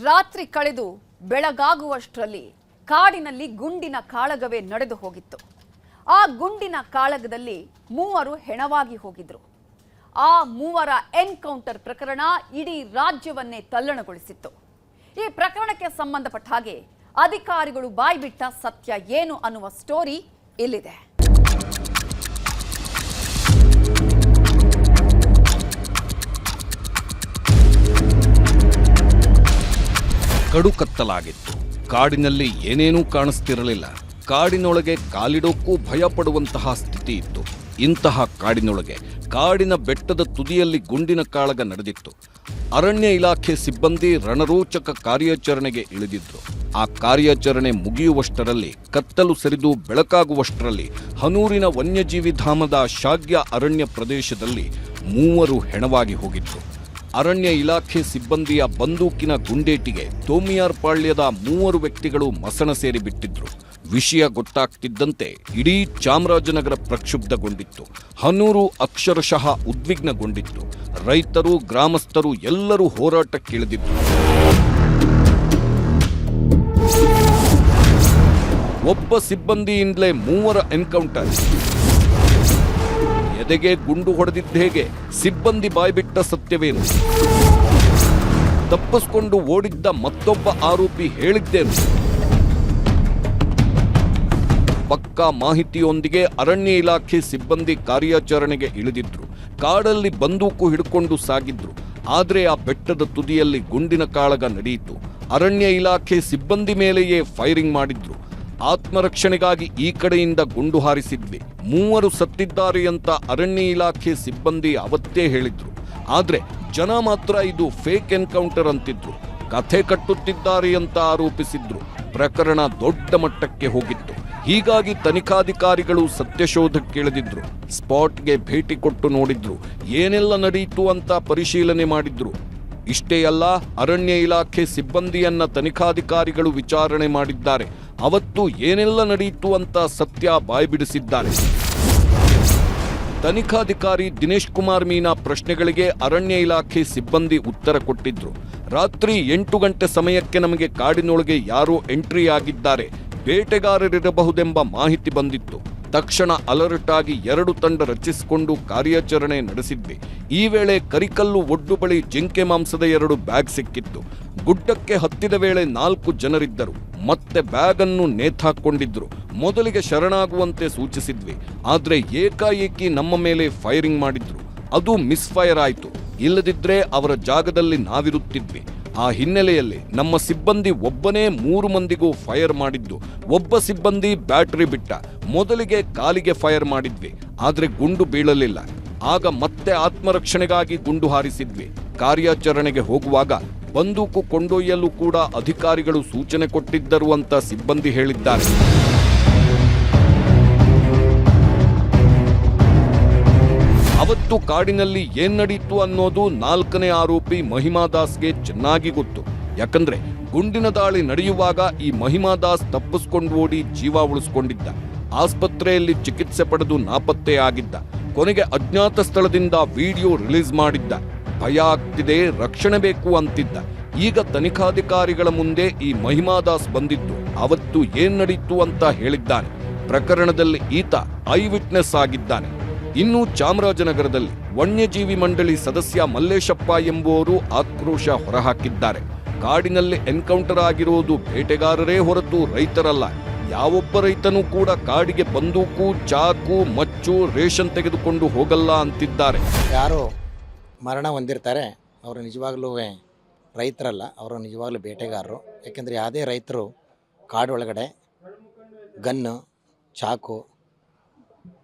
ರಾತ್ರಿ ಕಳೆದು ಬೆಳಗಾಗುವಷ್ಟರಲ್ಲಿ ಕಾಡಿನಲ್ಲಿ ಗುಂಡಿನ ಕಾಳಗವೇ ನಡೆದು ಹೋಗಿತ್ತು. ಆ ಗುಂಡಿನ ಕಾಳಗದಲ್ಲಿ 3 ಹೆಣವಾಗಿ ಹೋಗಿದ್ರು. ಆ 3ರ ಎನ್ಕೌಂಟರ್ ಪ್ರಕರಣ ಇಡೀ ರಾಜ್ಯವನ್ನೇ ತಲ್ಲಣಗೊಳಿಸಿತ್ತು. ಈ ಪ್ರಕರಣಕ್ಕೆ ಸಂಬಂಧಪಟ್ಟ ಹಾಗೆ ಅಧಿಕಾರಿಗಳು ಬಾಯ್ಬಿಟ್ಟ ಸತ್ಯ ಏನು ಅನ್ನುವ ಸ್ಟೋರಿ ಇಲ್ಲಿದೆ. ಕಡುಕತ್ತಲಾಗಿತ್ತು. ಕಾಡಿನಲ್ಲಿ ಏನೇನೂ ಕಾಣಿಸ್ತಿರಲಿಲ್ಲ. ಕಾಡಿನೊಳಗೆ ಕಾಲಿಡೋಕ್ಕೂ ಭಯ ಪಡುವಂತಹ ಸ್ಥಿತಿ ಇತ್ತು. ಇಂತಹ ಕಾಡಿನೊಳಗೆ ಕಾಡಿನ ಬೆಟ್ಟದ ತುದಿಯಲ್ಲಿ ಗುಂಡಿನ ಕಾಳಗ ನಡೆದಿತ್ತು. ಅರಣ್ಯ ಇಲಾಖೆ ಸಿಬ್ಬಂದಿ ರಣರೋಚಕ ಕಾರ್ಯಾಚರಣೆಗೆ ಇಳಿದಿದ್ರು. ಆ ಕಾರ್ಯಾಚರಣೆ ಮುಗಿಯುವಷ್ಟರಲ್ಲಿ, ಕತ್ತಲು ಸರಿದು ಬೆಳಕಾಗುವಷ್ಟರಲ್ಲಿ ಹನೂರಿನ ವನ್ಯಜೀವಿ ಧಾಮದ ಶಾಗ್ಯ ಅರಣ್ಯ ಪ್ರದೇಶದಲ್ಲಿ 3 ಹೆಣವಾಗಿ ಹೋಗಿತ್ತು. ಅರಣ್ಯ ಇಲಾಖೆ ಸಿಬ್ಬಂದಿಯ ಬಂದೂಕಿನ ಗುಂಡೇಟಿಗೆ ತೋಮಿಯಾರ್ ಪಾಳ್ಯದ 3 ವ್ಯಕ್ತಿಗಳು ಮಸಣ ಸೇರಿಬಿಟ್ಟಿದ್ರು. ವಿಷಯ ಗೊತ್ತಾಗ್ತಿದ್ದಂತೆ ಇಡೀ ಚಾಮರಾಜನಗರ ಪ್ರಕ್ಷುಬ್ಧಗೊಂಡಿತ್ತು. ಹನೂರು ಅಕ್ಷರಶಃ ಉದ್ವಿಗ್ನಗೊಂಡಿತ್ತು. ರೈತರು, ಗ್ರಾಮಸ್ಥರು ಎಲ್ಲರೂ ಹೋರಾಟಕ್ಕಿಳಿದಿದ್ರು. ಒಬ್ಬ ಸಿಬ್ಬಂದಿಯಿಂದಲೇ 3ರ ಎನ್ಕೌಂಟರ್. ಎದೆಗೆ ಗುಂಡು ಹೊಡೆದಿದ್ದ ಹೇಗೆ? ಸಿಬ್ಬಂದಿ ಬಾಯ್ಬಿಟ್ಟ ಸತ್ಯವೇನು? ತಪ್ಪಿಸ್ಕೊಂಡು ಓಡಿದ್ದ ಮತ್ತೊಬ್ಬ ಆರೋಪಿ ಹೇಳಿದ್ದೇನು? ಪಕ್ಕಾ ಮಾಹಿತಿಯೊಂದಿಗೆ ಅರಣ್ಯ ಇಲಾಖೆ ಸಿಬ್ಬಂದಿ ಕಾರ್ಯಾಚರಣೆಗೆ ಇಳಿದಿದ್ರು. ಕಾಡಲ್ಲಿ ಬಂದೂಕು ಹಿಡ್ಕೊಂಡು ಸಾಗಿದ್ರು. ಆದ್ರೆ ಆ ಬೆಟ್ಟದ ತುದಿಯಲ್ಲಿ ಗುಂಡಿನ ಕಾಳಗ ನಡೆಯಿತು. ಅರಣ್ಯ ಇಲಾಖೆ ಸಿಬ್ಬಂದಿ ಮೇಲೆಯೇ ಫೈರಿಂಗ್ ಮಾಡಿದ್ರು. ಆತ್ಮರಕ್ಷಣೆಗಾಗಿ ಈ ಕಡೆಯಿಂದ ಗುಂಡು ಹಾರಿಸಿದ್ವಿ. 3 ಸತ್ತಿದ್ದಾರೆ ಅಂತ ಅರಣ್ಯ ಇಲಾಖೆ ಸಿಬ್ಬಂದಿ ಅವತ್ತೇ ಹೇಳಿದ್ರು. ಆದ್ರೆ ಜನ ಮಾತ್ರ ಇದು ಫೇಕ್ ಎನ್ಕೌಂಟರ್ ಅಂತಿದ್ರು. ಕಥೆ ಕಟ್ಟುತ್ತಿದ್ದಾರೆ ಅಂತ ಆರೋಪಿಸಿದ್ರು. ಪ್ರಕರಣ ದೊಡ್ಡ ಮಟ್ಟಕ್ಕೆ ಹೋಗಿತ್ತು. ಹೀಗಾಗಿ ತನಿಖಾಧಿಕಾರಿಗಳು ಸತ್ಯಶೋಧಕ್ಕಿಳಿದಿದ್ರು. ಸ್ಪಾಟ್ಗೆ ಭೇಟಿ ಕೊಟ್ಟು ನೋಡಿದ್ರು. ಏನೆಲ್ಲ ನಡೆಯಿತು ಅಂತ ಪರಿಶೀಲನೆ ಮಾಡಿದ್ರು. ಇಷ್ಟೇ ಅಲ್ಲ, ಅರಣ್ಯ ಇಲಾಖೆ ಸಿಬ್ಬಂದಿಯನ್ನ ತನಿಖಾಧಿಕಾರಿಗಳು ವಿಚಾರಣೆ ಮಾಡಿದ್ದಾರೆ. ಅವತ್ತು ಏನೆಲ್ಲ ನಡೆಯಿತು ಅಂತ ಸತ್ಯ ಬಾಯ್ಬಿಡಿಸಿದ್ದಾರೆ. ತನಿಖಾಧಿಕಾರಿ ದಿನೇಶ್ ಕುಮಾರ್ ಮೀನಾ ಪ್ರಶ್ನೆಗಳಿಗೆ ಅರಣ್ಯ ಇಲಾಖೆ ಸಿಬ್ಬಂದಿ ಉತ್ತರ ಕೊಟ್ಟಿದ್ರು. ರಾತ್ರಿ 8 ಗಂಟೆ ಸಮಯಕ್ಕೆ ನಮಗೆ ಕಾಡಿನೊಳಗೆ ಯಾರೋ ಎಂಟ್ರಿ ಆಗಿದ್ದಾರೆ, ಬೇಟೆಗಾರರಿರಬಹುದೆಂಬ ಮಾಹಿತಿ ಬಂದಿತ್ತು. ತಕ್ಷಣ ಅಲರ್ಟ್ ಆಗಿ 2 ತಂಡ ರಚಿಸಿಕೊಂಡು ಕಾರ್ಯಾಚರಣೆ ನಡೆಸಿದ್ವಿ. ಈ ವೇಳೆ ಕರಿಕಲ್ಲು ಒಡ್ಡು ಬಳಿ ಜಿಂಕೆ ಮಾಂಸದ 2 ಬ್ಯಾಗ್ ಸಿಕ್ಕಿತ್ತು. ಗುಡ್ಡಕ್ಕೆ ಹತ್ತಿದ ವೇಳೆ 4 ಜನರಿದ್ದರು. ಮತ್ತೆ ಬ್ಯಾಗ್ ಅನ್ನು ನೇತಾಕೊಂಡಿದ್ರು. ಮೊದಲಿಗೆ ಶರಣಾಗುವಂತೆ ಸೂಚಿಸಿದ್ವಿ. ಆದ್ರೆ ಏಕಾಏಕಿ ನಮ್ಮ ಮೇಲೆ ಫೈರಿಂಗ್ ಮಾಡಿದ್ರು. ಅದು ಮಿಸ್ಫೈರ್ ಆಯಿತು. ಇಲ್ಲದಿದ್ರೆ ಅವರ ಜಾಗದಲ್ಲಿ ನಾವಿರುತ್ತಿದ್ವಿ. ಆ ಹಿನ್ನೆಲೆಯಲ್ಲಿ ನಮ್ಮ ಸಿಬ್ಬಂದಿ ಒಬ್ಬನೇ 3 ಮಂದಿಗೂ ಫೈರ್ ಮಾಡಿದ್ದು. ಒಬ್ಬ ಸಿಬ್ಬಂದಿ ಬ್ಯಾಟರಿ ಬಿಟ್ಟ. ಮೊದಲಿಗೆ ಕಾಲಿಗೆ ಫೈರ್ ಮಾಡಿದ್ವಿ, ಆದ್ರೆ ಗುಂಡು ಬೀಳಲಿಲ್ಲ. ಆಗ ಮತ್ತೆ ಆತ್ಮರಕ್ಷಣೆಗಾಗಿ ಗುಂಡು ಹಾರಿಸಿದ್ವಿ. ಕಾರ್ಯಾಚರಣೆಗೆ ಹೋಗುವಾಗ ಬಂದೂಕು ಕೊಂಡೊಯ್ಯಲು ಕೂಡ ಅಧಿಕಾರಿಗಳು ಸೂಚನೆ ಕೊಟ್ಟಿದ್ದರು ಅಂತ ಸಿಬ್ಬಂದಿ ಹೇಳಿದ್ದಾರೆ. ಅವತ್ತು ಕಾಡಿನಲ್ಲಿ ಏನ್ ನಡೀತು ಅನ್ನೋದು 4ನೇ ಆರೋಪಿ ಮಹಿಮಾದಾಸ್ಗೆ ಚೆನ್ನಾಗಿ ಗೊತ್ತು. ಯಾಕಂದ್ರೆ ಗುಂಡಿನ ದಾಳಿ ನಡೆಯುವಾಗ ಈ ಮಹಿಮಾದಾಸ್ ತಪ್ಪಿಸ್ಕೊಂಡು ಓಡಿ ಜೀವ ಉಳಿಸ್ಕೊಂಡಿದ್ದ. ಆಸ್ಪತ್ರೆಯಲ್ಲಿ ಚಿಕಿತ್ಸೆ ಪಡೆದು ನಾಪತ್ತೆ ಆಗಿದ್ದ. ಕೊನೆಗೆ ಅಜ್ಞಾತ ಸ್ಥಳದಿಂದ ವಿಡಿಯೋ ರಿಲೀಸ್ ಮಾಡಿದ್ದ. ಭಯ ಆಗ್ತಿದೆ, ರಕ್ಷಣೆ ಬೇಕು ಅಂತಿದ್ದ. ಈಗ ತನಿಖಾಧಿಕಾರಿಗಳ ಮುಂದೆ ಈ ಮಹಿಮಾದಾಸ್ ಬಂದಿದ್ದು ಅವತ್ತು ಏನ್ ನಡೀತು ಅಂತ ಹೇಳಿದ್ದಾನೆ. ಪ್ರಕರಣದಲ್ಲಿ ಈತ ಐ ವಿಟ್ನೆಸ್ ಆಗಿದ್ದಾನೆ. ಇನ್ನು ಚಾಮರಾಜನಗರದಲ್ಲಿ ವನ್ಯಜೀವಿ ಮಂಡಳಿ ಸದಸ್ಯ ಮಲ್ಲೇಶಪ್ಪ ಎಂಬುವರು ಆಕ್ರೋಶ ಹೊರಹಾಕಿದ್ದಾರೆ. ಕಾಡಿನಲ್ಲಿ ಎನ್ಕೌಂಟರ್ ಆಗಿರೋದು ಬೇಟೆಗಾರರೇ ಹೊರತು ರೈತರಲ್ಲ. ಯಾವೊಬ್ಬ ರೈತನೂ ಕೂಡ ಕಾಡಿಗೆ ಬಂದೂಕು, ಚಾಕು, ಮಚ್ಚು, ರೇಷನ್ ತೆಗೆದುಕೊಂಡು ಹೋಗಲ್ಲ ಅಂತಿದ್ದಾರೆ. ಯಾರು ಮರಣ ಹೊಂದಿರ್ತಾರೆ ಅವರು ನಿಜವಾಗ್ಲೂ ರೈತರಲ್ಲ, ಅವರು ನಿಜವಾಗ್ಲೂ ಬೇಟೆಗಾರರು. ಯಾಕೆಂದರೆ ಯಾವುದೇ ರೈತರು ಕಾಡೊಳಗಡೆ ಗನ್ನು, ಚಾಕು,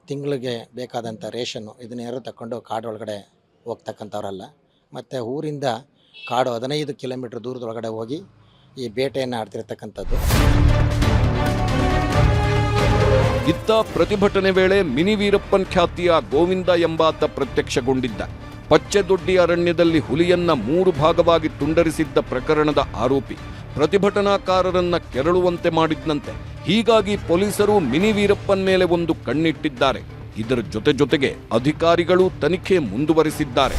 ತಿಂಗಳಿಗೆ ಬೇಕಾದಂಥ ರೇಷನ್ನು ಇದನ್ನೇರು ತಗೊಂಡು ಕಾಡೊಳಗಡೆ ಹೋಗ್ತಕ್ಕಂಥವ್ರಲ್ಲ. ಮತ್ತು ಊರಿಂದ ಕಾಡು 15 ಕಿಲೋಮೀಟ್ರ್ ದೂರದೊಳಗಡೆ ಹೋಗಿ ಈ ಬೇಟೆಯನ್ನು ಆಡ್ತಿರ್ತಕ್ಕಂಥದ್ದು. ಇತ್ತ ಪ್ರತಿಭಟನೆ ವೇಳೆ ಮಿನಿ ವೀರಪ್ಪನ್ ಖ್ಯಾತಿಯ ಗೋವಿಂದ ಎಂಬಾತ ಪ್ರತ್ಯಕ್ಷಗೊಂಡಿದ್ದ. ಪಚ್ಚೆದೊಡ್ಡಿ ಅರಣ್ಯದಲ್ಲಿ ಹುಲಿಯನ್ನ 3 ಭಾಗವಾಗಿ ತುಂಡರಿಸಿದ್ದ ಪ್ರಕರಣದ ಆರೋಪಿ ಪ್ರತಿಭಟನಾಕಾರರನ್ನ ಕೆರಳುವಂತೆ ಮಾಡಿದ್ನಂತೆ. ಹೀಗಾಗಿ ಪೊಲೀಸರು ಮಿನಿ ವೀರಪ್ಪನ್ ಮೇಲೆ ಒಂದು ಕಣ್ಣಿಟ್ಟಿದ್ದಾರೆ. ಇದರ ಜೊತೆಗೆ ಅಧಿಕಾರಿಗಳು ತನಿಖೆ ಮುಂದುವರಿಸಿದ್ದಾರೆ.